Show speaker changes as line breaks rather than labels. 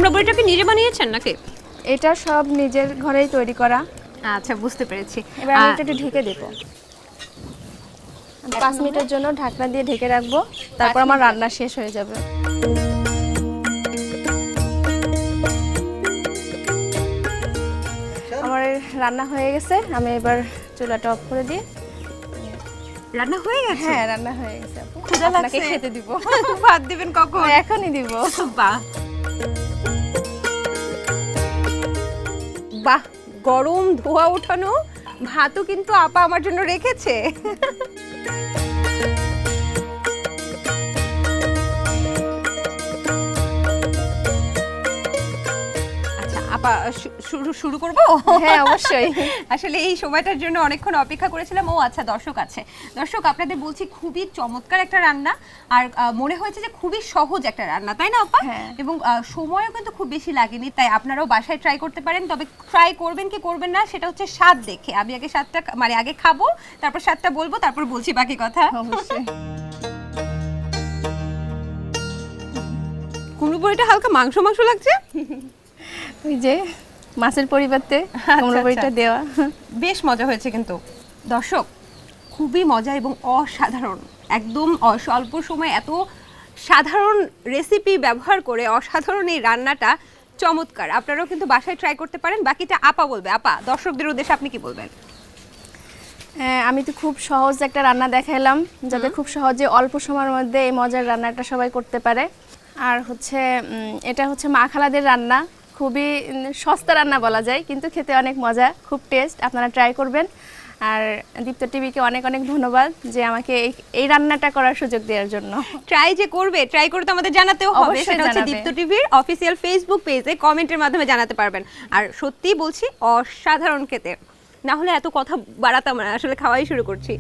কুমড়া বড়িটা কি নিজে বানিয়েছেন নাকি?
এটা সব নিজের ঘরেই তৈরি করা।
আচ্ছা, বুঝতে পেরেছি।
এবার আমি এটা একটু ঢেকে দেবো। 5 মিনিটের জন্য ঢাকনা দিয়ে ঢেকে রাখবো, তারপর আমার রান্না শেষ হয়ে যাবে। আমার রান্না হয়ে গেছে, আমি এবার চুলাটা অফ করে দিই।
রান্না হয়ে গেছে?
হ্যাঁ, রান্না হয়ে গেছে আপু।
ক্ষুধা
আপনাকে
লাগছে?
খেতে দিব।
ভাত দিবেন কখন?
এখনই দিব।
বাহ বাহ, গরম ধোয়া ওঠানো ভাতও কিন্তু আপা আমার জন্য রেখেছে। আচ্ছা আপা, শুরু করব?
হ্যাঁ, অবশ্যই।
আসলে এই সময়টার জন্য অনেকক্ষণ অপেক্ষা করেছিলাম। ও আচ্ছা, দর্শক আছে। দর্শক, আপনাদের বলছি খুবই চমৎকার একটা রান্না, আর মনে হয়েছে যে খুবই সহজ একটা রান্না, তাই না আপা?
হ্যাঁ।
এবং সময়ও কিন্তু খুব বেশি লাগেনি, তাই আপনারাও বাসায় ট্রাই করতে পারেন। তবে ট্রাই করবেন কি করবেন না সেটা হচ্ছে স্বাদ দেখে। আমি আগে স্বাদটা মানে আগে খাবো, তারপর স্বাদটা বলবো, তারপর বলছি বাকি কথা।
অবশ্যই।
কুমড়ো বড়িটা হালকা মাংস মাংস লাগছে।
ওই যে মাছের পরিবর্তে কুমড়ো বড়িটা দেওয়া।
বেশ মজা হয়েছে কিন্তু। দর্শক, খুবই মজা এবং অসাধারণ। একদম অল্প সময় এত সাধারণ রেসিপি ব্যবহার করে অসাধারণ এই রান্নাটা চমৎকার। আপনারাও কিন্তু বাসায় ট্রাই করতে পারেন। বাকিটা আপা বলবে। আপা, দর্শকদের উদ্দেশ্যে আপনি কি বলবেন?
হ্যাঁ, আমি তো খুব সহজ একটা রান্না দেখাইলাম, যাতে খুব সহজে অল্প সময়ের মধ্যে এই মজার রান্নাটা সবাই করতে পারে। আর হচ্ছে এটা হচ্ছে মা খালাদের রান্না, খুবই সস্তা রান্না বলা যায়, কিন্তু খেতে অনেক মজা, খুব টেস্ট। আপনারা ট্রাই করবেন। আর দীপ্ত টিভিকে অনেক অনেক ধন্যবাদ যে আমাকে এই রান্নাটা করার সুযোগ দেওয়ার জন্য।
ট্রাই যে করবে, ট্রাই করে তো আমাদের জানাতেও হবে।
অবশ্যই
সেটা হচ্ছে
জানাবে।
দীপ্ত টিভির অফিসিয়াল ফেসবুক পেজে কমেন্টের মাধ্যমে জানাতে পারবেন। আর সত্যিই বলছি, অসাধারণ খেতে। না হলে এত কথা বাড়াতাম না, আসলে খাওয়াই শুরু করছি।